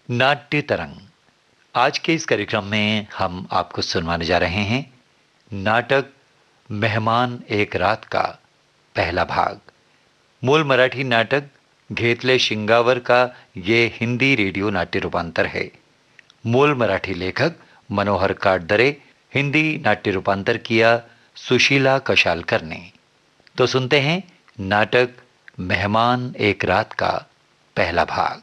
नाट्य तरंग। आज के इस कार्यक्रम में हम आपको सुनवाने जा रहे हैं नाटक मेहमान एक रात का पहला भाग। मूल मराठी नाटक घेतले शिंगावर का ये हिंदी रेडियो नाट्य रूपांतर है। मूल मराठी लेखक मनोहर काटदरे, हिंदी नाट्य रूपांतर किया सुशीला कशालकर ने। तो सुनते हैं नाटक मेहमान एक रात का पहला भाग।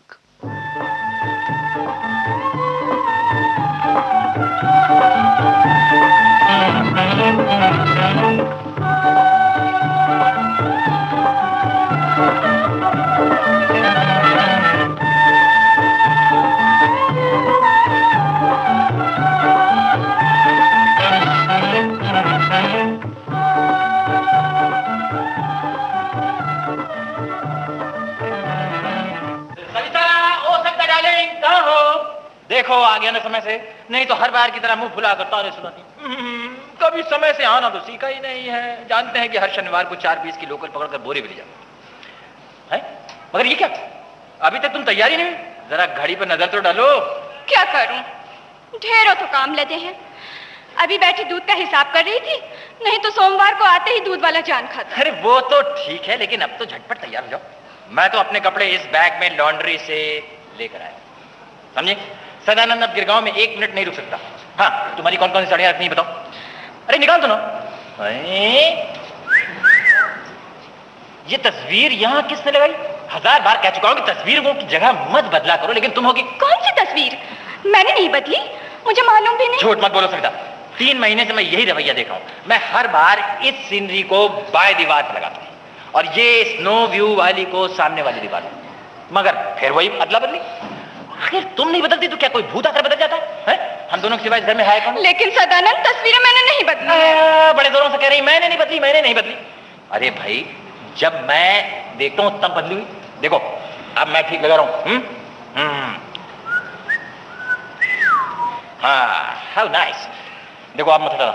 देखो आ गया ना समय से, नहीं तो हर बार की तरह मुंह फुला कर ताने सुनाती। कभी समय से आना तो सीखा ही नहीं है। जानते हैं कि हर शनिवार को 4:20 की लोकल पकड़कर बोरी मिल जाती है, मगर ये क्या, अभी तक तुम तैयारी नहीं? जरा घड़ी पर नजर तो डालो। क्या करूं, ढेरों तो काम लगे हैं। अभी बैठी दूध का हिसाब कर रही थी, नहीं तो सोमवार को आते ही दूध वाला जान खाता। अरे वो तो ठीक है, लेकिन अब तो झटपट तैयार हो जाओ। मैं तो अपने कपड़े इस बैग में लॉन्ड्री से लेकर आया, समझे? सदानंद अब गिरगांव में 1 मिनट नहीं रुक सकता। हाँ, तुम्हारी कौन कौन सी साड़ियां रखनी बताओ। अरे निकाल दो ना। ये तस्वीर यहाँ किसने लगाई? 1000 बार कह चुका हूं कि तस्वीरों की जगह मत बदला करो, लेकिन तुम होगी। कौन सी तस्वीर? मैंने नहीं बदली, मुझे मालूम भी नहीं। झूठ मत बोलो सविता, 3 महीने से मैं यही रवैया देखा हूं। मैं हर बार इस सीनरी को बाएं दीवार पर लगाता हूं और ये स्नो व्यू वाली को सामने वाली दीवार पर, मगर फिर वही अदला बदली। आखिर तुम नहीं बदलती तो क्या कोई भूत आकर बदल जाता है? हम दोनों के सिवाय घर में है कौन? लेकिन सदानंद, तस्वीरें मैंने नहीं बदली। बड़े जोरों से कह रही मैंने नहीं बदली, मैंने नहीं बदली। अरे भाई, जब मैं देखता हूं तब बदली हुई। देखो अब मैं ठीक लगा रहा हूं। हाँ, हाउ नाइस। देखो आप मत हटना,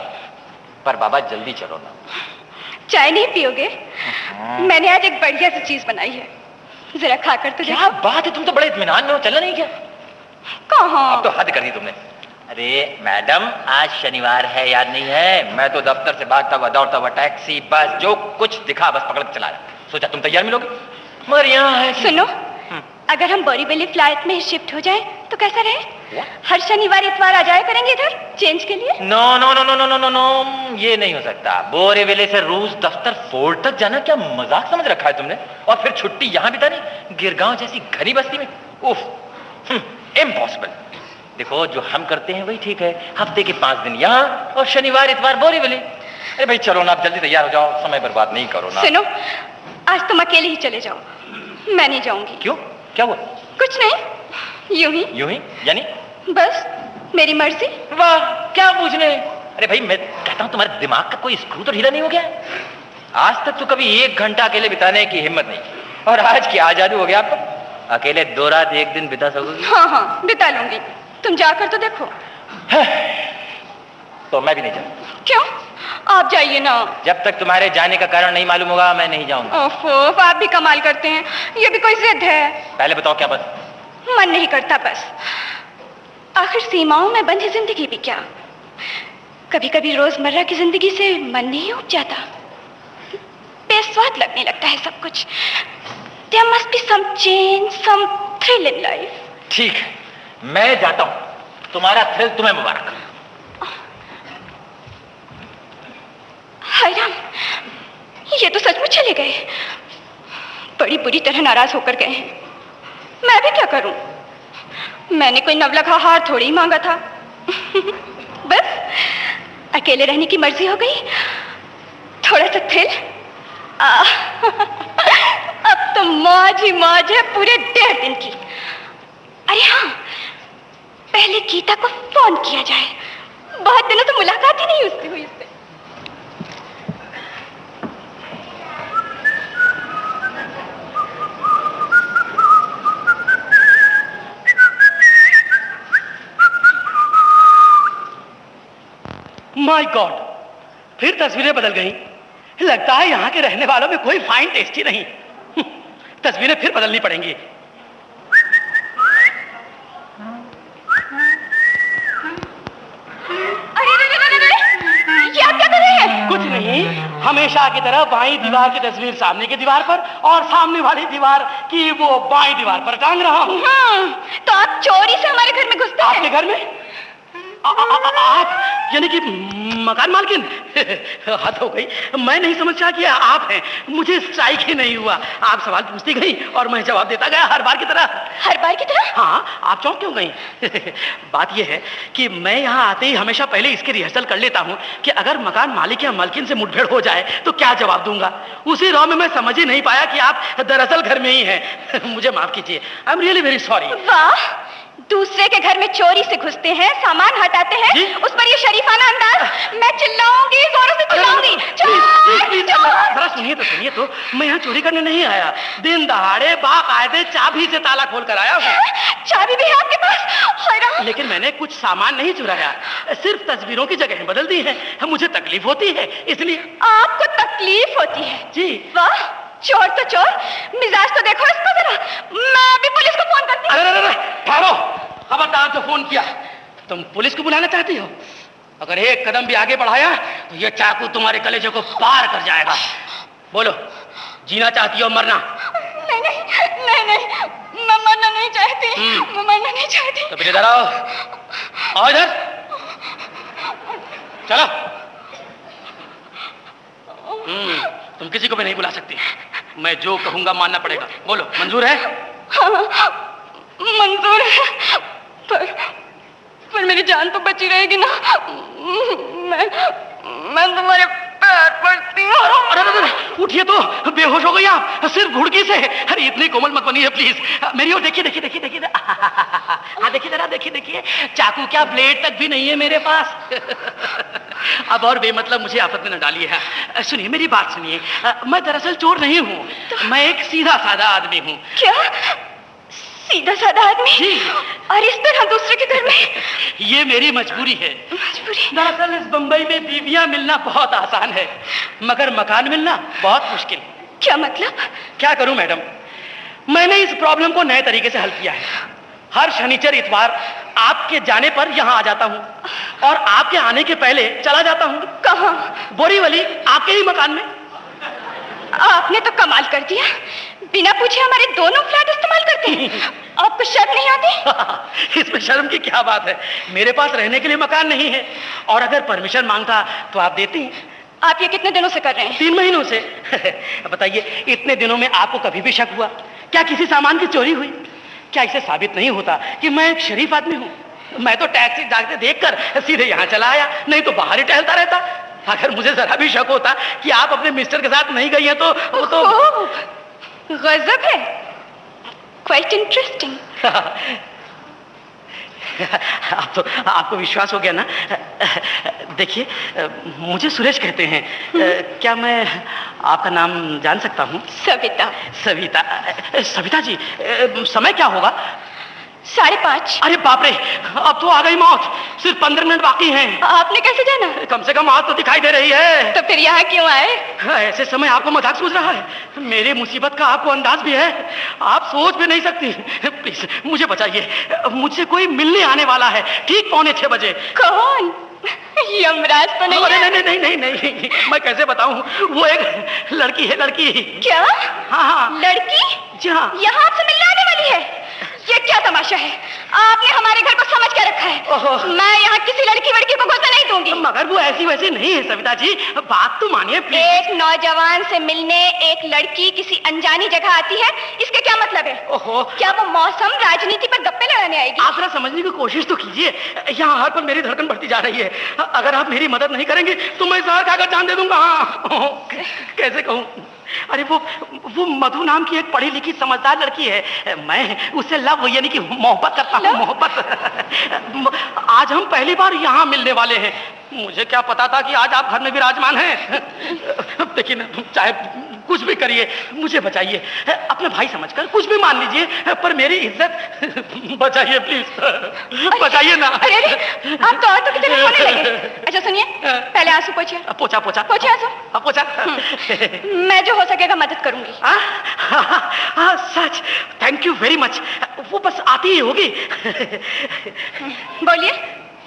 पर बाबा जल्दी चलो ना। चाय नहीं पियोगे? मैंने आज एक बढ़िया सी चीज बनाई है, जरा खाकर तो क्या बात है, तुम तो बड़े इत्मीनान में हो। चलना नहीं क्या? कहाँ? अब तो हद कर दी तुमने। अरे मैडम, आज शनिवार है, याद नहीं है? मैं तो दफ्तर से भागता हुआ दौड़ता हुआ टैक्सी बस जो कुछ दिखा बस पकड़ के चला रहा। सोचा तुम तैयार मिलोगे, मगर यहाँ है कि... सुनो, अगर हम बोरीवली फ्लाइट में शिफ्ट हो जाए तो कैसा रहे? हर शनिवार इतवार आ जाया करेंगे इधर चेंज के लिए। No no no no no no no no, ये नहीं हो सकता। बोरीवली से रूस दफ्तर फोर्ट तक जाना क्या मजाक समझ रखा है तुमने? और फिर छुट्टी यहाँ बितानी गिरगांव जैसी घनी बस्ती में? उफ, इम्पॉसिबल। देखो जो हम करते हैं वही ठीक है। हफ्ते के 5 दिन यहाँ और शनिवार इतवार बोरीवली। अरे भाई चलो ना, आप जल्दी तैयार हो जाओ, समय बर्बाद नहीं करो ना। सुनो, आज तुम अकेले ही चले जाओ, मैं नहीं जाऊंगी। क्यों, क्या हुआ? कुछ नहीं, यूं ही। यूं ही यानी? बस मेरी मर्जी। वाह, क्या पूछने। अरे भाई मैं कहता हूं तुम्हारे दिमाग का कोई स्क्रू तो ढीला नहीं हो गया? आज तक तो कभी 1 घंटा अकेले बिताने की हिम्मत नहीं, और आज क्या जादू हो गया आपको? अकेले 2 रात 1 दिन बिता सकोगी? हाँ, बिता लूंगी। तुम जाकर तो देखो। तो मैं भी नहीं जाऊंगा। क्यों? आप जाइए ना। जब तक तुम्हारे जाने का कारण नहीं मालूम होगा मैं नहीं जाऊंगा। ओफो, आप भी कमाल करते हैं, ये भी कोई जिद है? पहले बताओ क्या बस? मन नहीं करता बस। आखिर सीमाओं में बंधी जिंदगी भी क्या, कभी कभी रोजमर्रा की जिंदगी से मन नहीं उब जाता, बेस्वाद लगने लगता है सब कुछ। There must be some change, some thrill in life. ठीक है, मैं जाता हूं, तुम्हारा थ्रिल तुम्हें मुबारक। हाय राम, ये तो सचमुच चले गए। बड़ी बुरी तरह नाराज होकर गए हैं। मैं भी क्या करूं? मैंने कोई नवलखा हार थोड़ी ही मांगा था। बस अकेले रहने की मर्जी हो गई, थोड़ा सा थ्रिल। अब तो मौज ही मौज है पूरे 1.5 दिन की। अरे हाँ, पहले गीता को फोन किया जाए, बहुत दिनों से मुलाकात ही नहीं उससे हुई। उससे माय गॉड, फिर तस्वीरें बदल गई। लगता है यहाँ के रहने वालों में कोई फाइन टेस्ट ही नहीं। तस्वीरें फिर बदलनी पड़ेंगी। हमेशा की तरह बाईं दीवार की तस्वीर सामने की दीवार पर और सामने वाली दीवार की वो बाईं दीवार पर टांग रहा हूँ। तो आप चोरी से हमारे घर में घुसते हैं? आपके घर में? आप यानी कि मकान मालकिन? हद हो गई, मैं नहीं समझा कि आप हैं। मुझे स्ट्राइक ही नहीं हुआ। आप सवाल पूछती गई और मैं जवाब देता गया, हर बार की तरह। हर बार की तरह? हाँ, आप चौंक क्यों गई? बात यह है कि मैं यहाँ आते ही हमेशा पहले इसकी रिहर्सल कर लेता हूँ कि अगर मकान मालिक या मालकिन से मुठभेड़ हो जाए तो क्या जवाब दूंगा। उसी रॉ में मैं समझ ही नहीं पाया कि आप दरअसल घर में ही हैं। मुझे माफ कीजिए, I am really very sorry. वाह, दूसरे के घर में चोरी से घुसते हैं, सामान हटाते हैं, उस पर ये शरीफाना अंदाज। मैं चिल्लाऊंगी, जोरों से चिल्लाऊंगी। जरा सुनिए तो मैं यहाँ चोरी करने नहीं आया। दिन दहाड़े बाकायदे चाबी से ताला खोल कर आया हूँ। चाबी भी है आपके पास? लेकिन मैंने कुछ सामान नहीं चुराया, सिर्फ तस्वीरों की जगह बदल दी है। मुझे तकलीफ होती है इसलिए। आपको तकलीफ होती है? जी। वाह, चोर तो चोर, मिजाज तो देखो इसका जरा। मैं अभी पुलिस को फोन करती हूँ। अरे ठहरो, खबरदार जो फोन किया। तुम पुलिस को बुलाना चाहती हो? अगर एक कदम भी आगे बढ़ाया तो ये चाकू तुम्हारे कलेजे को पार कर जाएगा। बोलो, जीना चाहती हो मरना? नहीं, मैं मरना नहीं चाहती। मैं मरना नहीं चाहती। तो फिर इधर आओ इधर। चलो। तुम किसी को भी नहीं बुला सकती। मैं जो कहूंगा मानना पड़ेगा। बोलो, मंजूर है? हाँ, मंजूर है, पर मेरी जान तो बची रहेगी ना। मैं तुम्हारे पैर पड़ती हूँ। अरे उठिए तो, बेहोश हो गई आप सिर्फ घुड़की से। अरे इतनी कोमल मत बनिए प्लीज। मेरी ओर देखिए। हाँ देखिए जरा, देखिए चाकू क्या ब्लेड तक भी नहीं है मेरे पास। अब और बेमतलब मुझे आफत में न डालिए। है सुनिए, मेरी बात सुनिए। मैं दरअसल चोर नहीं हूँ, मैं एक सीधा साधा आदमी हूँ। क्या? सीधा साधा आदमी? और इस तरह दूसरे के घर में? ये मेरी मजबूरी है। मजबूरी? दरअसल इस बंबई में बीवियां मिलना बहुत आसान है, मगर मकान मिलना बहुत मुश्किल है। क्या मतलब? क्या करूं मैडम, मैंने इस प्रॉब्लम को नए तरीके से हल किया है। हर शनिचर इतवार आपके जाने पर यहाँ आ जाता हूँ और आपके आने के पहले चला जाता हूँ। कहाँ? बोरीवली, आपके ही मकान में। आपने तो कमाल कर दिया, बिना पूछे हमारे दोनों फ्लैट इस्तेमाल करते हैं। आपको शर्म नहीं आती? इसमें शर्म की क्या बात है, मेरे पास रहने के लिए मकान नहीं है और अगर परमिशन मांगता तो आप देती हैं। आप ये कितने दिनों से कर रहे हैं? 3 महीनों से। बताइए, इतने दिनों में आपको कभी भी शक हुआ? क्या किसी सामान की चोरी हुई? क्या इसे साबित नहीं होता कि मैं एक शरीफ आदमी हूँ? मैं तो टैक्सी जागते देखकर सीधे यहाँ चला आया, नहीं तो बाहर ही टहलता रहता। अगर मुझे जरा भी शक होता कि आप अपने मिस्टर के साथ नहीं गई हैं तो वो तो गजब है, क्वाइट इंटरेस्टिंग। आपको विश्वास हो गया ना? देखिए, मुझे सुरेश कहते हैं। क्या मैं आपका नाम जान सकता हूँ? सविता जी, समय क्या होगा? 5:30। अरे बाप रे, अब तो आ गई मौत। सिर्फ 15 मिनट बाकी हैं। आपने कैसे जाना? कम से कम आज तो दिखाई दे रही है। तो फिर यहाँ क्यों आए? ऐसे समय आपको मजाक सूझ रहा है? मेरी मुसीबत का आपको अंदाज भी है? आप सोच भी नहीं सकती। प्लीज मुझे बचाइए, मुझसे कोई मिलने आने वाला है ठीक 6:45 बजे। कौन? यमराज तो नहीं? अरे नहीं, मैं कैसे बताऊं? वो एक लड़की है, लड़की। क्या? हाँ। लड़की? जी हाँ। यहाँ आपसे मिलने आने वाली है? ये क्या तमाशा है? आपने हमारे घर को समझ के रखा है। मैं यहाँ किसी लड़की वड़की को घुसने नहीं दूंगी। मगर वो ऐसी वैसी नहीं है सविता जी, बात तो मानिए प्लीज। एक नौजवान से मिलने एक लड़की किसी अनजानी जगह आती है, इसके क्या मतलब है? ओहो, क्या वो मौसम राजनीति पर गप्पे लगाने आएगी? आप जरा समझने की कोशिश तो कीजिए। यहाँ हर पल मेरी धड़कन बढ़ती जा रही है। अगर आप मेरी मदद नहीं करेंगे तो मैं जहर खाकर जान दे दूंगा। हाँ, कैसे कहूँ? अरे वो मधु नाम की एक पढ़ी लिखी समझदार लड़की है। मैं उससे लव यानी कि मोहब्बत करता हूँ। मोहब्बत। आज हम पहली बार यहाँ मिलने वाले हैं। मुझे क्या पता था कि आज आप घर में विराजमान हैं। लेकिन चाहे कुछ भी करिए, मुझे बचाइए। अपने भाई समझकर कुछ भी मान लीजिए, पर मेरी इज्जत बचाइए प्लीज। बचाइए ना। अरे आप तो औरतों की तरह रोने लगे। अच्छा सुनिए, पहले आंसू पोंछिए। पोछा आंसू। पोछा। मैं जो हो सकेगा मदद करूंगी। सच, थैंक यू वेरी मच। वो बस आती ही होगी। बोलिए,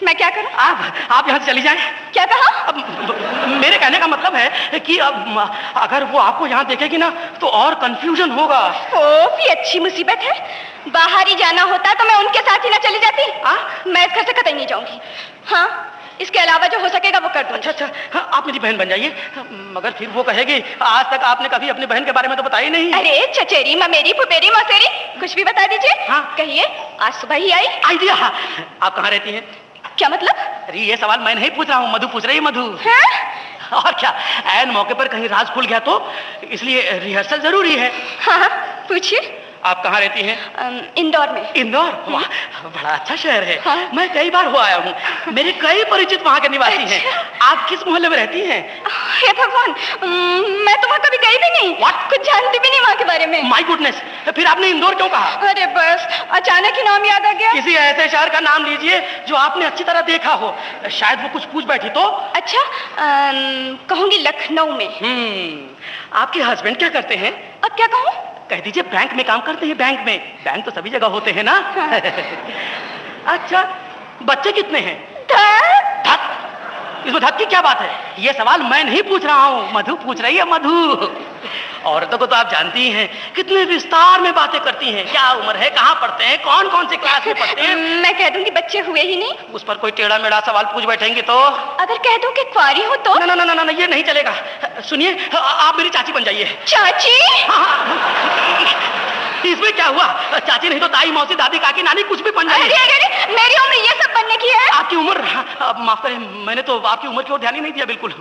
मैं क्या करूं? आप यहाँ से चली जाएं। क्या कहा? अब मेरे कहने का मतलब है कि अब अगर वो आपको यहाँ देखेगी ना तो और कंफ्यूजन होगा। ओफ, ये अच्छी मुसीबत है। बाहर ही जाना होता तो मैं उनके साथ ही ना चली जाती। मैं इस घर से कतई नहीं जाऊंगी। हाँ, इसके अलावा जो हो सकेगा वो कर दूंगी। अच्छा, हाँ, आप मेरी बहन बन जाइए। मगर फिर वो कहेगी आज तक आपने कभी अपनी बहन के बारे में तो बताया ही नहीं। अरे चचेरी, ममेरी, फुफेरी, मौसेरी, कुछ भी बता दीजिए। हाँ। कहिए, आज सुबह ही आई। आइडिया। आप कहाँ रहती हैं? क्या मतलब? अरे ये सवाल मैं नहीं पूछ रहा हूँ, मधु पूछ रही है। मधु हाँ? और क्या, ऐन मौके पर कहीं राज खुल गया तो इसलिए रिहर्सल जरूरी है। हाँ, पूछिए। आप कहाँ रहती हैं? इंदौर में। इंदौर? वाह, बड़ा अच्छा शहर है। हाँ? मैं कई बार हो आया हूँ। मेरे कई परिचित वहाँ के निवासी हैं। आप किस मोहल्ले में रहती हैं? हे भगवान, मैं तो वहाँ कभी गई भी नहीं। What? कुछ जानती भी नहीं वहाँ के बारे में। माय गुडनेस, फिर आपने इंदौर क्यों कहा? अरे बस अचानक ही नाम याद आ गया। किसी ऐसे शहर का नाम लीजिए जो आपने अच्छी तरह देखा हो, शायद वो कुछ पूछ बैठी तो। अच्छा, कहूंगी लखनऊ में। आपके हस्बैंड क्या करते हैं? अब क्या कहूँ? कह दीजिए बैंक में काम करते हैं। बैंक में, बैंक तो सभी जगह होते हैं ना। अच्छा, बच्चे कितने हैं? धत, इसमें धत की क्या बात है? ये सवाल मैं नहीं पूछ रहा हूँ, मधु पूछ रही है। मधु, औरतों को तो आप जानती ही हैं, कितने विस्तार में बातें करती हैं। क्या उम्र है, कहाँ पढ़ते हैं, कौन कौन से क्लास में पढ़ते हैं। मैं कह दूंगी बच्चे हुए ही नहीं। उस पर कोई टेढ़ा मेढ़ा सवाल पूछ बैठेंगे तो? अगर कह दूं कि कुंवारी हूँ तो? ना ना ना ना, ये नहीं चलेगा। सुनिए, आप मेरी चाची बन जाइए। चाची? इसमें क्या हुआ? चाची नहीं तो ताई, मौसी, दादी, काकी, नानी, कुछ भी बन जाइए। अरे मेरी उम्र ये सब बनने की है। आपकी उम्र? माफ करें, मैंने तो आपकी उम्र की ओर ध्यान ही नहीं दिया बिल्कुल।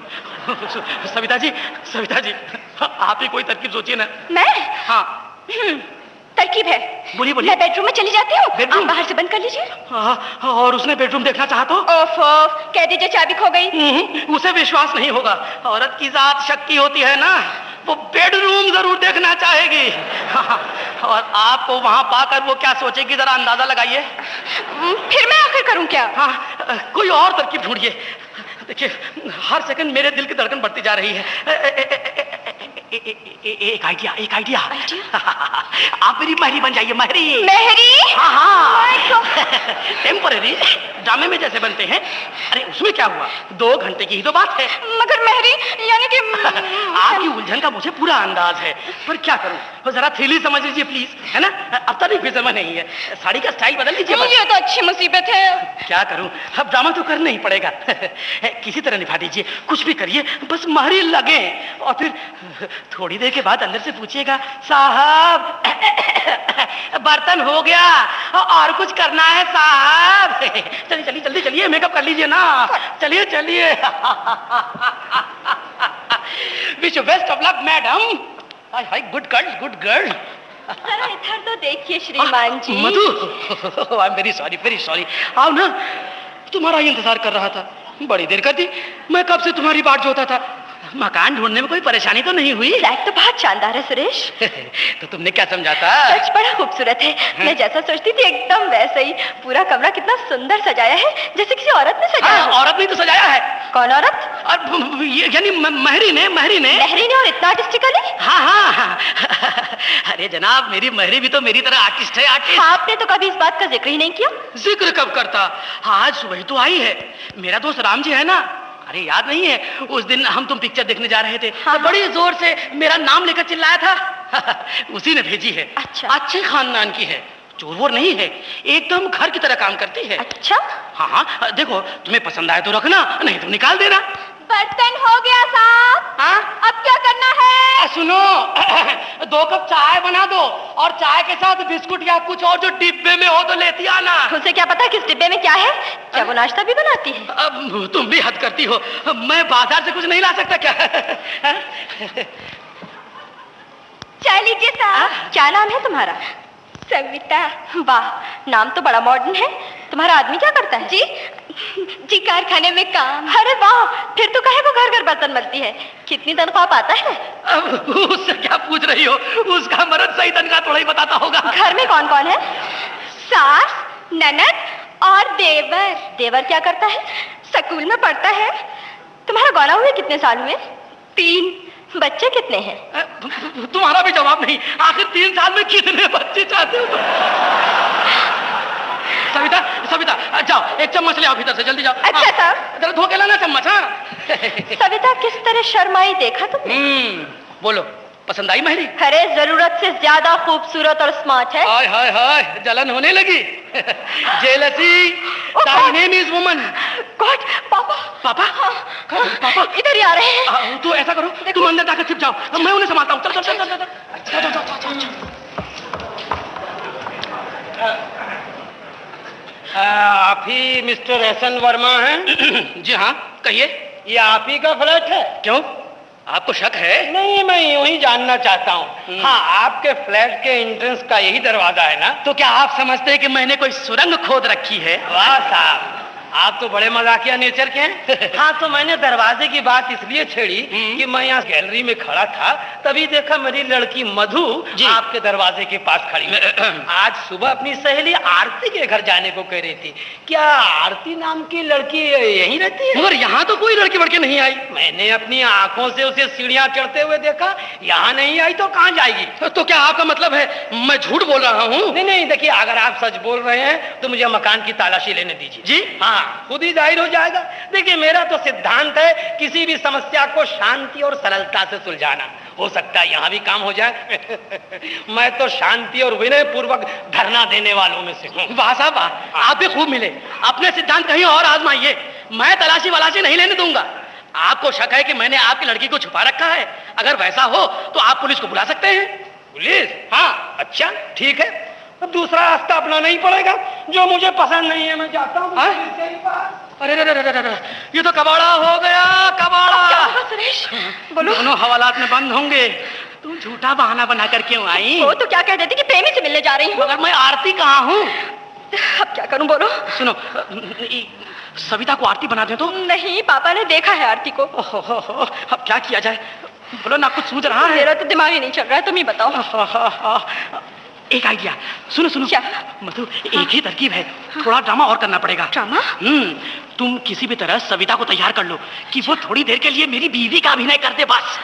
सविता जी, सविता जी, आप ही कोई तरकीब सोचिए ना। मैं? हाँ, तरकीब है। बोलिए बोलिए। मैं बेडरूम में चली जाती हूँ, बेडरूम? आप बाहर से बंद कर लीजिए। और उसने बेडरूम देखना चाहा तो? ओफ, कह दीजिए चाबी खो गई। उसे विश्वास नहीं होगा। औरत की जात शक्की होती है ना, वो बेडरूम जरूर देखना चाहेगी। और आपको वहां पाकर वो क्या सोचेगी, जरा अंदाजा लगाइए। फिर मैं आखिर करूं क्या? हाँ, कोई और तरकीब ढूंढिए। देखिए, हर सेकंड मेरे दिल की धड़कन बढ़ती जा रही है। एक आइडिया, एक आइडिया। आप मेरी महरी बन जाइए। महरी? महरी? हाँ हाँ, टेम्पररी, ड्रामे में जैसे बनते हैं। अरे उसमें क्या हुआ, 2 घंटे की ही तो बात है। मगर महरी यानी कि आपकी उलझन का मुझे पूरा अंदाज है, पर क्या करूं, तो जरा थ्रिल समझ लीजिए प्लीज, है ना। अब तक भी समय नहीं है, साड़ी का स्टाइल बदल लीजिए। ये तो अच्छी मुसीबत है। क्या करूं, अब ड्रामा तो करना ही पड़ेगा। किसी तरह निभा दीजिए, कुछ भी करिए, बस महरी लगे। और फिर थोड़ी देर के बाद अंदर से पूछिएगा, साहब बर्तन हो गया और कुछ करना है साहब। चलिए चलिए जल्दी चलिए, मेकअप कर लीजिए ना। चलिए चलिए। Wish you best of luck madam. Hi, good girl, good girl. जरा इधर तो देखिए श्रीमान जी। Madhu, I am very sorry, very sorry. आओ ना, तुम्हारा ही इंतजार कर रहा था, बड़ी देर कर दी। मैं कब से तुम्हारी बात जोता था। मकान ढूंढने में कोई परेशानी तो नहीं हुई? फ्लैट तो बहुत शानदार है सुरेश। तो तुमने क्या समझा था? सच बड़ा खूबसूरत है। मैं जैसा सोचती थी एकदम वैसा ही। पूरा कमरा कितना सुंदर सजाया है, जैसे किसी औरत ने सजाया। औरत ने तो सजाया है। कौन औरत? यानी महरी ने। महरी ने और इतना आर्टिस्टिकली? हाँ। अरे जनाब, मेरी महरी भी तो मेरी तरह आर्टिस्ट है। आर्टिस्ट। आपने तो कभी इस बात का जिक्र ही नहीं किया। जिक्र कब करता, आज सुबह तो आई है। मेरा दोस्त राम जी है ना, अरे याद नहीं है, उस दिन हम तुम पिक्चर देखने जा रहे थे। हाँ। तो बड़ी जोर से मेरा नाम लेकर चिल्लाया था। उसी ने भेजी है। अच्छा। अच्छे खानदान की है, चोर वोर नहीं है, एकदम घर की तरह काम करती है। अच्छा? हाँ, देखो तुम्हें पसंद आए तो रखना, नहीं तो निकाल देना। बर्तन हो गया साहब। हाँ? अब क्या करना है? सुनो, 2 कप चाय बना दो और चाय के साथ बिस्कुट या कुछ और जो डिब्बे में हो तो लेती आना। उसे क्या पता किस डिब्बे में क्या है? क्या वो नाश्ता भी बनाती है? अब तुम भी हद करती हो, मैं बाजार से कुछ नहीं ला सकता क्या? चाय लीजिए साहब। क्या नाम है तुम्हारा? सविता। वाह, नाम तो बड़ा मॉडर्न है। तुम्हारा आदमी क्या करता है? जी कारखाने में काम। अरे वाह, फिर तो कहे वो घर घर बर्तन मलती है। कितनी तनख्वाह पाता है? अब उससे क्या पूछ रही हो, उसका मर्द सही तनख्वाह थोड़ा ही बताता होगा। घर में कौन कौन है? सास, ननद और देवर। देवर क्या करता है? स्कूल में पढ़ता है। तुम्हारा गौना हुए कितने साल हुए? 3। बच्चे कितने हैं? तुम्हारा भी जवाब नहीं, आखिर 3 साल में कितने बच्चे चाहते हो? सविता, जाओ एक चम्मच ले आओ भीतर से, जल्दी जाओ। अच्छा साहब। जरा धो के लाना चम्मच। हाँ सविता किस तरह शर्माई देखा तुमने? बोलो, पसंद आई मेहरी? अरे जरूरत से ज्यादा खूबसूरत और स्मार्ट है। हाय हाय हाय, जलन होने लगी। Jealousy, thy name is woman। God, पापा। पापा? पापा इधर ही आ रहे हैं। तो ऐसा करो, तुम अंदर जाकर छिप जाओ, मैं उन्हें संभालता हूँ। चल चल चल चल। आप ही मिस्टर एहसन वर्मा हैं? जी हाँ, कहिए। ये आप ही का फ्लैट है? क्यों, आपको शक है? नहीं, मैं यूं ही जानना चाहता हूँ। हाँ, आपके फ्लैट के एंट्रेंस का यही दरवाजा है ना? तो क्या आप समझते हैं कि मैंने कोई सुरंग खोद रखी है? वाह साहब, आप तो बड़े मजाकिया नेचर के हैं। हाँ, तो मैंने दरवाजे की बात इसलिए छेड़ी कि मैं यहाँ गैलरी में खड़ा था, तभी देखा मेरी लड़की मधु आपके दरवाजे के पास खड़ी है। आज सुबह अपनी सहेली आरती के घर जाने को कह रही थी। क्या आरती नाम की लड़की यहीं रहती है? मगर यहाँ तो कोई लड़की वड़की नहीं आई। मैंने अपनी आंखों से उसे सीढ़ियाँ चढ़ते हुए देखा। यहाँ नहीं आई तो कहाँ जाएगी? तो क्या आपका मतलब है मैं झूठ बोल रहा हूँ? नहीं, देखिए, अगर आप सच बोल रहे हैं तो मुझे मकान की तालाशी लेने दीजिए। जी हाँ, खुद ही जाहिर हो जाएगा। देखिए, मेरा तो सिद्धांत है किसी भी समस्या को शांति और सरलता से सुलझाना। हो सकता है यहाँ भी काम हो जाए। मैं तो शांति और विनय पूर्वक धरना देने वालों में से हूँ। वाह साहब वाह, आप भी खूब मिले। अपने सिद्धांत कहीं और आजमाइए, मैं तलाशी वलाशी नहीं लेने दूंगा। आपको शक है कि मैंने आपकी लड़की को छुपा रखा है? अगर वैसा हो तो आप पुलिस को बुला सकते हैं। पुलिस? हाँ, अच्छा ठीक है। अब दूसरा रास्ता अपनाना नहीं पड़ेगा। जो मुझे पसंद नहीं है मैं जाता हूँ। अरे ये तो कबाड़ा हो गया, कबाड़ा। सुरेश, बोलो। दोनों हवालात में बंद होंगे। तुम झूठा बहाना बना कर क्यों आई? वो तो क्या कह देती कि प्रेमी से मिलने जा रही हूँ। मगर मैं आरती कहाँ हूँ? अब क्या करूँ, बोलो। सुनो, सविता को आरती बना दे तो? नहीं, पापा ने देखा है आरती को। अब क्या किया जाए, बोलो ना, कुछ सूझ रहा है? मेरा तो दिमाग ही नहीं चल रहा है, तुम ही बताओ। एक आइडिया, सुनो क्या? मधु, एक ही तरकीब है, थोड़ा ड्रामा और करना पड़ेगा। ड्रामा? तुम किसी भी तरह सविता को तैयार कर लो कि वो थोड़ी देर के लिए मेरी बीवी का अभिनय कर दे, बस।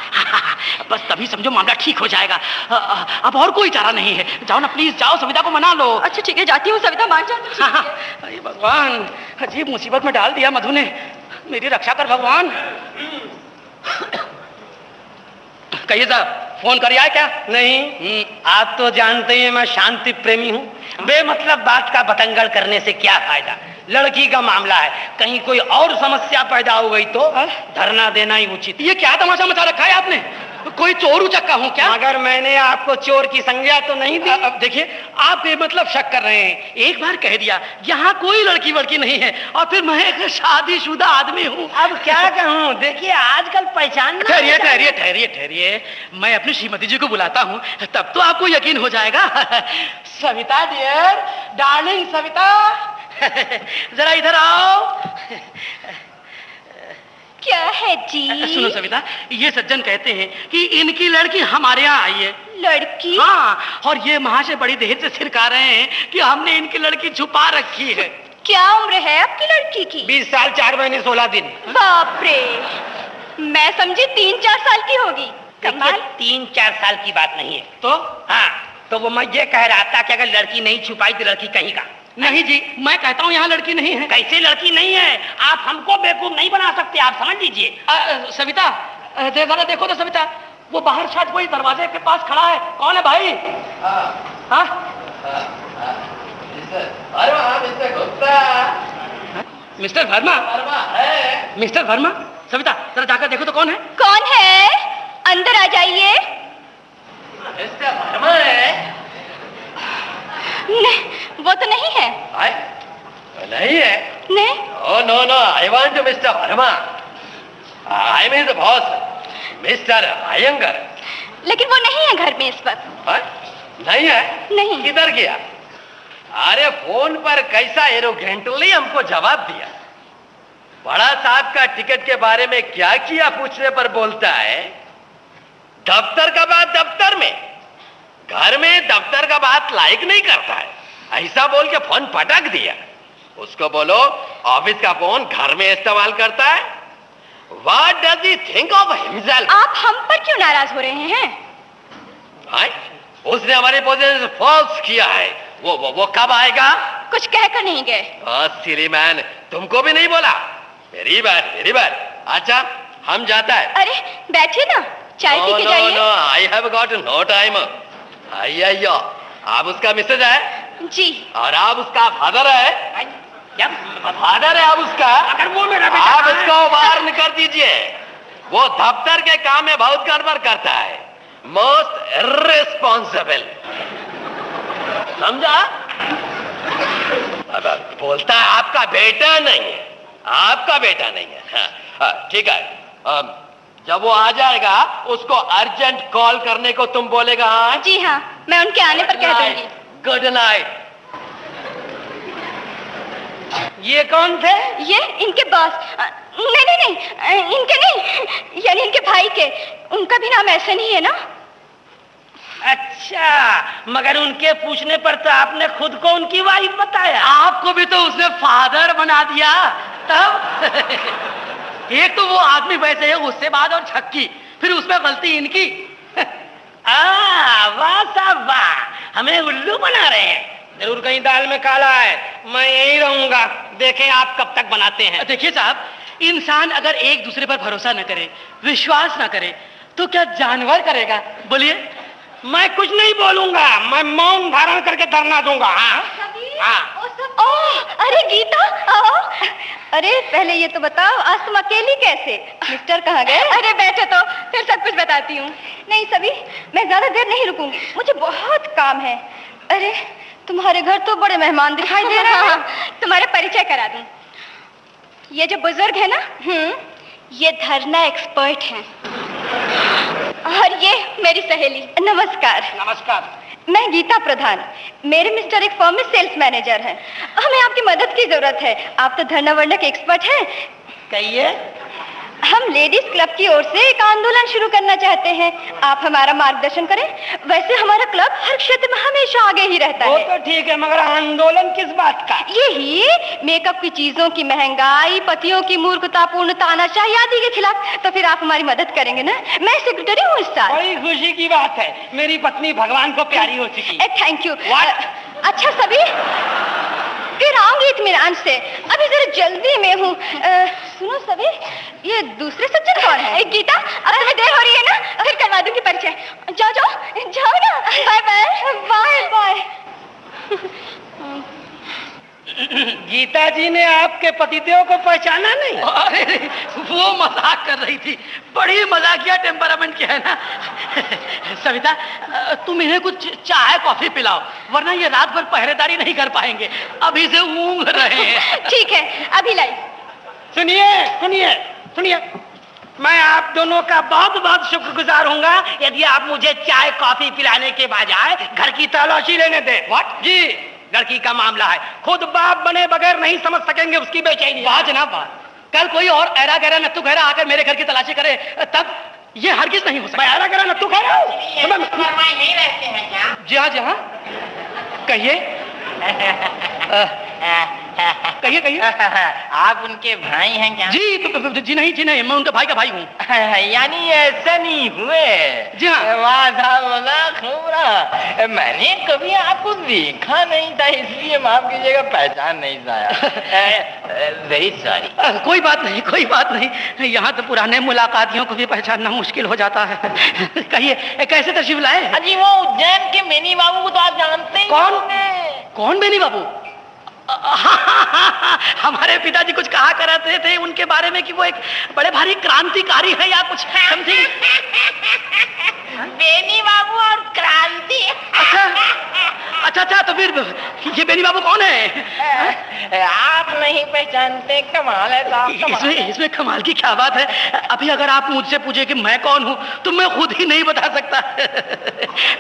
बस तभी समझो मामला ठीक हो जाएगा। अब और कोई चारा नहीं है। जाओ ना प्लीज, जाओ, सविता को मना लो। अच्छा ठीक है, जाती हूँ। सविता मान जा। अरे भगवान, अजीब मुसीबत में डाल दिया मधु ने। मेरी रक्षा कर भगवान। कहिए साहब, फोन करिए आए क्या? नहीं, आप तो जानते हैं मैं शांति प्रेमी हूँ। बेमतलब बात का बतंगड़ करने से क्या फायदा? लड़की का मामला है, कहीं कोई और समस्या पैदा हो गई तो धरना देना ही उचित। ये क्या तमाशा मचा रखा है आपने? कोई चोर उचक्का हूँ क्या? मगर मैंने आपको चोर की संज्ञा तो नहीं दी। अब देखिए, आप बेमतलब शक कर रहे हैं। एक बार कह दिया यहाँ कोई लड़की वड़की नहीं है, और फिर मैं एक शादीशुदा आदमी हूँ। अब क्या कहूँ? देखिए, आजकल पहचान। ठहरिए, मैं अपनी श्रीमती जी को बुलाता हूँ, तब तो आपको यकीन हो जाएगा। सविता डियर, डार्लिंग सविता, जरा इधर आओ। क्या है जी? सुनो सविता, ये सज्जन कहते हैं कि इनकी लड़की हमारे यहाँ आई है। लड़की? हाँ, और ये महाशय बड़ी देर से सिरका रहे हैं कि हमने इनकी लड़की छुपा रखी है। क्या उम्र है आपकी लड़की की? 20 साल 4 महीने 16 दिन। बाप रे, मैं समझी 3-4 साल की होगी। कमाल। 3-4 साल की बात नहीं है तो? हाँ, तो वो मैं ये कह रहा था कि अगर लड़की नहीं छुपाई तो लड़की कहीं का? नहीं जी, मैं कहता हूँ यहाँ लड़की नहीं है। कैसे लड़की नहीं है? आप हमको बेवकूफ नहीं बना सकते, आप समझ लीजिए। सविता, जरा देखो तो सविता, वो बाहर शायद कोई दरवाजे के पास खड़ा है। कौन है भाई? मिस्टर वर्मा है। मिस्टर वर्मा, सविता जरा जाकर देखो तो कौन है। कौन है? अंदर आ जाइए। मिस्टर वर्मा है? नहीं, वो तो नहीं है। नहीं है? नहीं। Oh, no, I want to Mr. Verma. I mean the boss, Mr. Iyengar. लेकिन वो नहीं है घर में इस वक्त। नहीं है? नहीं। किधर गया? अरे फोन पर कैसा एरोगेंटली हमको जवाब दिया। बड़ा साहब का टिकट के बारे में क्या किया पूछने पर बोलता है दफ्तर का बात दफ्तर में, घर में दफ्तर का बात लायक नहीं करता है। ऐसा बोल के फोन पटक दिया। उसको बोलो ऑफिस का फोन घर में इस्तेमाल करता है। What does he think of himself? आप हम पर क्यों नाराज हो रहे हैं? उसने हमारी पोजीशन फॉल्स किया है वो कब आएगा? कुछ कहकर नहीं गए। सिली मैन, तुमको भी नहीं बोला? Very bad. अच्छा, हम जाता है। अरे बैठिए ना, चाय पी के जाइए। No, I have got no time. आइयो, आप उसका मिसेज है? जी। और आप उसका फादर है? क्या फादर है आप उसका? अगर वो मेरा बेटा आप उसको वार्न कर दीजिए, वो दफ्तर के काम में बहुत गड़बड़ करता है, मोस्ट इर्रेस्पॉन्सिबल, समझा? अब बोलता है आपका बेटा नहीं है, आपका बेटा नहीं है। हाँ, ठीक है, जब वो आ जाएगा उसको अर्जेंट कॉल करने को तुम बोलेगा। हाँ जी हाँ, मैं उनके आने पर कह दूंगी। Good night. ये कौन थे? ये इनके बॉस। नहीं, इनके नहीं, यानी इनके भाई के। उनका भी नाम ऐसा नहीं है ना? अच्छा, मगर उनके पूछने पर तो आपने खुद को उनकी वाइफ बताया। आपको भी तो उसने फादर बना दिया। तब एक तो वो आदमी वैसे है, गुस्सेबाज और छक्की, फिर उसमें गलती इनकी। वाह साहब वाह, हमें उल्लू बना रहे हैं। जरूर कहीं दाल में काला है। मैं यहीं रहूंगा, देखें आप कब तक बनाते हैं। देखिए साहब, इंसान अगर एक दूसरे पर भरोसा न करे, विश्वास न करे, तो क्या जानवर करेगा? बोलिए। मैं कुछ नहीं बोलूंगा, मैं मौन धारण करके धरना दूंगा। अरे गीता, आओ। अरे पहले ये तो बताओ, आज तुम अकेली कैसे? मिस्टर कहाँ गए? अरे बैठो तो फिर सब कुछ बताती हूँ। नहीं सभी, मैं ज्यादा देर नहीं रुकूंगी, मुझे बहुत काम है। अरे तुम्हारे घर तो बड़े मेहमान दिखाई दे रहे हैं। तुम्हारा परिचय करा दूं। ये जो बुजुर्ग है ना, ये धरना एक्सपर्ट हैं। और ये मेरी सहेली। नमस्कार। नमस्कार। मैं गीता प्रधान, मेरे मिस्टर एक फर्म में सेल्स मैनेजर हैं। हमें आपकी मदद की जरूरत है। आप तो धरना वरना के एक्सपर्ट हैं। कहिए। हम लेडीज क्लब की ओर से एक आंदोलन शुरू करना चाहते हैं, आप हमारा मार्गदर्शन करें। वैसे हमारा क्लब हर क्षेत्र में हमेशा आगे ही रहता है। वो तो ठीक है, मगर आंदोलन किस बात का? यही मेकअप की चीजों की महंगाई, पतियों की मूर्खतापूर्ण तानाशाही आदि के खिलाफ। तो फिर आप हमारी मदद करेंगे ना? मैं सेक्रेटरी हूँ इस साल। बड़ी खुशी की बात है, मेरी पत्नी भगवान को प्यारी हो चुकी। Thank you. अच्छा सभी, फिर आऊंगी इत्मीनान से, अभी जरा जल्दी में हूँ। सुनो सभी, ये दूसरे सज्जन कौन है? गीता, अब तुम्हें देर हो रही है ना, फिर करवा दूंगी परिचय। जाओ ना। Bye bye. गीता जी ने आपके पतिदेव को पहचाना नहीं? अरे वो मजाक कर रही थी, बड़ी मजाकिया टेम्परामेंट की है ना। सविता, तुम इन्हें कुछ चाय कॉफी पिलाओ, वरना ये रात भर पहरेदारी नहीं कर पाएंगे, अभी से ऊँघ रहे हैं। ठीक है, अभी लाई। सुनिए, मैं आप दोनों का बहुत बहुत शुक्रगुजार हूँगा यदि आप मुझे चाय कॉफी पिलाने के बजाय घर की तलाशी लेने दें। व्हाट? जी, लड़की का मामला है, खुद बाप बने बगैर नहीं समझ सकेंगे उसकी बेचैनी। वाह जनाब वाह, कल कोई और ऐरा गहरा नत्थू गहरा आकर मेरे घर की तलाशी करे तब ये हरगिज नहीं हो सकता। मैं ऐरा गहरा नत्थू गहरा हूँ? नहीं रहते हैं क्या? जी हाँ, कहिए। कहिए। आप उनके भाई हैं क्या? जी नहीं, मैं उनके भाई का भाई हूँ। यानी ऐसा नहीं हुए? जी हाँ। वाह साहब, खूब रहा। मैंने कभी आपको देखा नहीं था, इसलिए माफ कीजिएगा, पहचान नहीं पाया। Very sorry. कोई बात नहीं, यहाँ तो पुराने मुलाकातियों को भी पहचानना मुश्किल हो जाता है। कहिए, कैसे तशरीफ लाए? अजी वो उज्जैन के बेनी बाबू को तो आप जानते ही। कौन बेनी बाबू? हमारे पिताजी कुछ कहा करते थे उनके बारे में कि वो एक बड़े भारी क्रांतिकारी है या कुछ समथिंग। बेनी बाबू और क्रांति। अच्छा, तो फिर ये बेनी बाबू कौन है? आप नहीं पहचानते? कमाल है साहब। इसमें कमाल की क्या बात है? अभी अगर आप मुझसे पूछे कि मैं कौन हूँ तो मैं खुद ही नहीं बता सकता।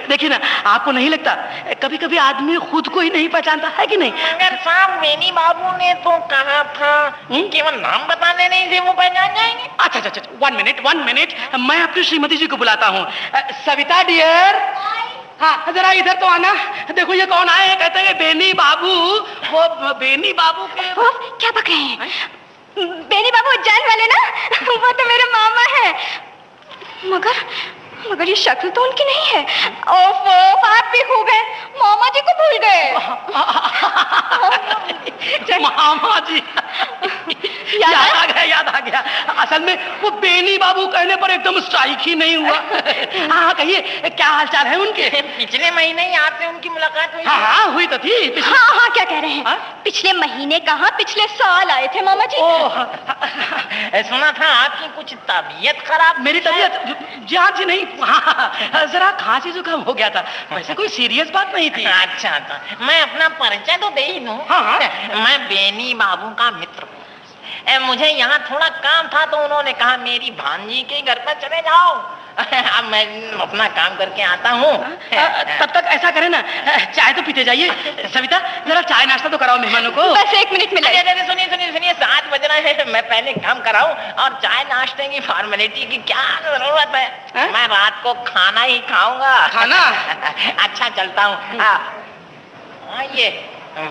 देखिए ना, आपको नहीं लगता कभी कभी आदमी खुद को ही नहीं पहचानता है कि नहीं? मगर साहब, बेनी बाबू ने तो कहा था केवल नाम बताने नहीं से वो पहचान जाएंगे। अच्छा, 1 मिनट, मैं अपनी श्रीमती जी को बुलाता हूँ। सविता डियर, हाँ जरा इधर तो आना। देखो ये कौन आए हैं? कहते हैं बेनी बाबू। वो बेनी बाबू के क्या बक रहे हैं? बेनी बाबू उज्जैन वाले ना, वो तो मेरे मामा है। मगर ये शक्ल तो उनकी नहीं है। ओफ, आप भी खो गए, मामा जी को भूल गए। मामा जी, याद आ गया। असल में वो बेनी बाबू कहने पर एकदम स्ट्राइक ही नहीं हुआ। हाँ कहिए, क्या हालचाल है उनके? पिछले महीने ही आपसे उनकी मुलाकात हुई। हाँ हुई तो थी। हाँ, क्या कह रहे हैं? पिछले महीने कहाँ, पिछले साल आए थे मामा जी। सुना था आपकी कुछ तबीयत खराब। मेरी तबीयत? जी हाँ जी, नहीं, हाँ जरा खांसी जुकाम हो गया था, वैसे कोई सीरियस बात नहीं थी। अच्छा, मैं अपना परिचय तो दे ही दूं। हाँ। मैं बेनी बाबू का मित्र हूँ। मुझे यहाँ थोड़ा काम था तो उन्होंने कहा मेरी भांजी के घर पर चले जाओ। अब मैं अपना काम करके आता हूँ। तब तक ऐसा करें ना, चाय तो पीते जाइए। सविता, जरा चाय नाश्ता तो कराओ मेहमानों को। बस 1 मिनट में लगे। सुनिए 7 बज रहे हैं, मैं पहले काम कराऊं और चाय नाश्ते की फॉर्मेलिटी की क्या जरूरत है? मैं रात को खाना ही खाऊंगा। खाना? अच्छा, चलता हूँ। ये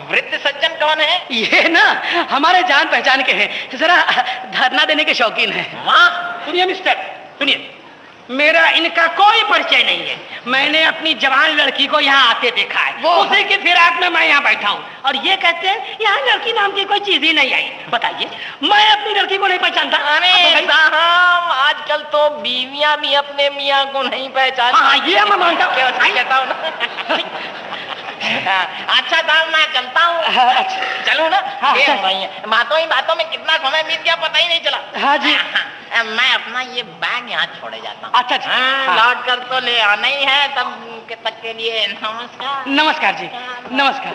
वृद्ध सज्जन कौन है? ये ना हमारे जान पहचान के हैं, जरा धरना देने के शौकीन हैं। वाह! सुनिए मिस्टर, सुनिए, मेरा इनका कोई परिचय नहीं है। मैंने अपनी जवान लड़की को यहाँ आते देखा है, उसी की फिराक में मैं यहाँ बैठा हूँ, और ये कहते हैं यहाँ लड़की नाम की कोई चीज ही नहीं आई। बताइए, मैं अपनी लड़की को नहीं पहचानता? अरे साहब, आजकल तो बीवियां भी अपने मियाँ को नहीं पहचानती। हाँ, ये मैं मानता हूँ। कहता हूँ ना। अच्छा साहब, मैं चलता हूँ। चलो ना। बातों में कितना समय बीत गया पता ही नहीं चला। हाँ जी। मैं अपना ये बैग यहाँ छोड़े जाता हूँ। अच्छा जी। लौट कर तो ले आना ही है, तब तक के लिए नमस्कार। नमस्कार जी, नमस्कार।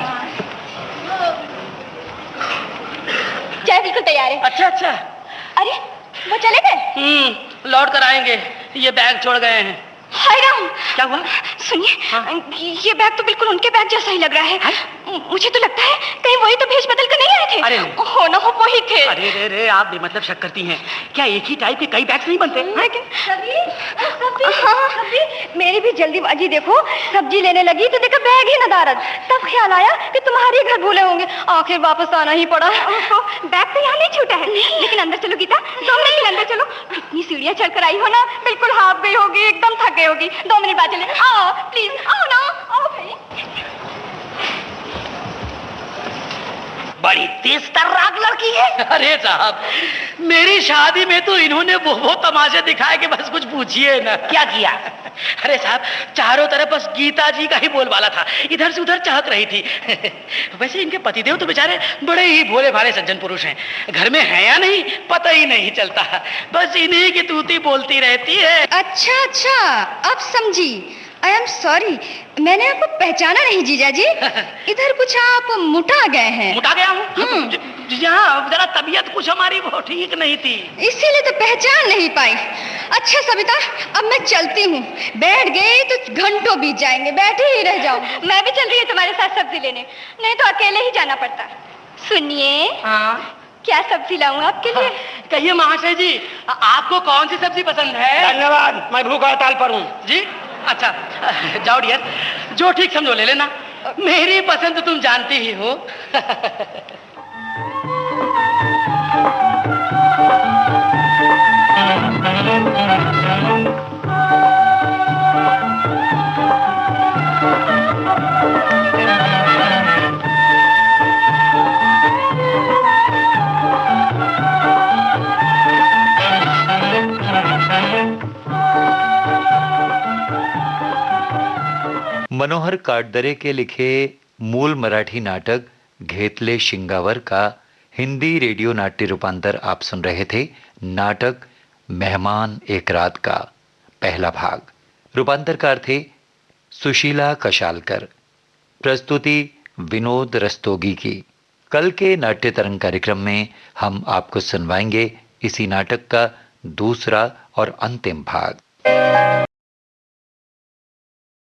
चाय बिल्कुल तैयार है। अच्छा। अरे, वो चले गए? लौट कर आएंगे, ये बैग छोड़ गए हैं। हाय राम! क्या हुआ? सुनिए, ये बैग तो बिल्कुल उनके बैग जैसा ही लग रहा है। मुझे तो लगता है कहीं वही तो भेष बदल कर नहीं आए थे। अरे हो ना हो वही थे। अरे आप बेमतलब शक करती हैं। क्या एक ही टाइप के कई बैग्स नहीं बनते? सब्जी, मेरी भी जल्दीबाजी देखो, सब्जी लेने लगी तो देखा बैग ही नदारद। तब ख्याल आया कि तुम्हारे घर भूले होंगे, आखिर वापस आना ही पड़ा। बैग तो यहाँ नहीं छूटा है, लेकिन अंदर चलो गीता, 2 मिनट अंदर चलो। कितनी सीढ़ियाँ चढ़कर आई हो ना, बिल्कुल हाफ गई होगी, एकदम थक गई होगी। 2 मिनट बाद चले। आओ प्लीज, आओ ना, आओ भाई। बड़ी तेज तर्राक लड़की है। अरे साहब, मेरी शादी में तो इन्होंने वो तमाशे दिखाए कि बस कुछ पूछिए ना। क्या किया? अरे साहब, चारों तरफ बस गीता जी का ही बोलबाला था, इधर से उधर चहक रही थी। वैसे इनके पतिदेव तो बेचारे बड़े ही भोले भाले सज्जन पुरुष हैं, घर में है या नहीं पता ही नहीं चलता, बस इन्हीं की तूती बोलती रहती है। अच्छा, अब समझी। आई एम सॉरी, मैंने आपको पहचाना नहीं जीजा जी। इधर कुछ आप मुटा गए हैं। मुटा गया हूँ? यहाँ जरा तबीयत कुछ हमारी वो ठीक नहीं थी, इसीलिए तो पहचान नहीं पाई। अच्छा सविता, अब मैं चलती हूँ, बैठ गई तो घंटों बीत जाएंगे, बैठे ही रह जाओ। मैं भी चल रही हूँ तुम्हारे साथ सब्जी लेने, नहीं तो अकेले ही जाना पड़ता। सुनिए, क्या सब्जी लाऊं आपके लिए? कहिए महाशय जी, आपको कौन सी सब्जी पसंद है? धन्यवाद, मैं भूख हड़ताल पर हूँ जी। अच्छा, जाओ डियर, जो ठीक समझो ले लेना, मेरी पसंद तो तुम जानती ही हो। मनोहर काटदरे के लिखे मूल मराठी नाटक घेतले शिंगावर का हिंदी रेडियो नाट्य रूपांतर आप सुन रहे थे। नाटक मेहमान एक रात का पहला भाग। रूपांतरकार थे सुशीला कशालकर, प्रस्तुति विनोद रस्तोगी की। कल के नाट्य तरंग कार्यक्रम में हम आपको सुनवाएंगे इसी नाटक का दूसरा और अंतिम भाग।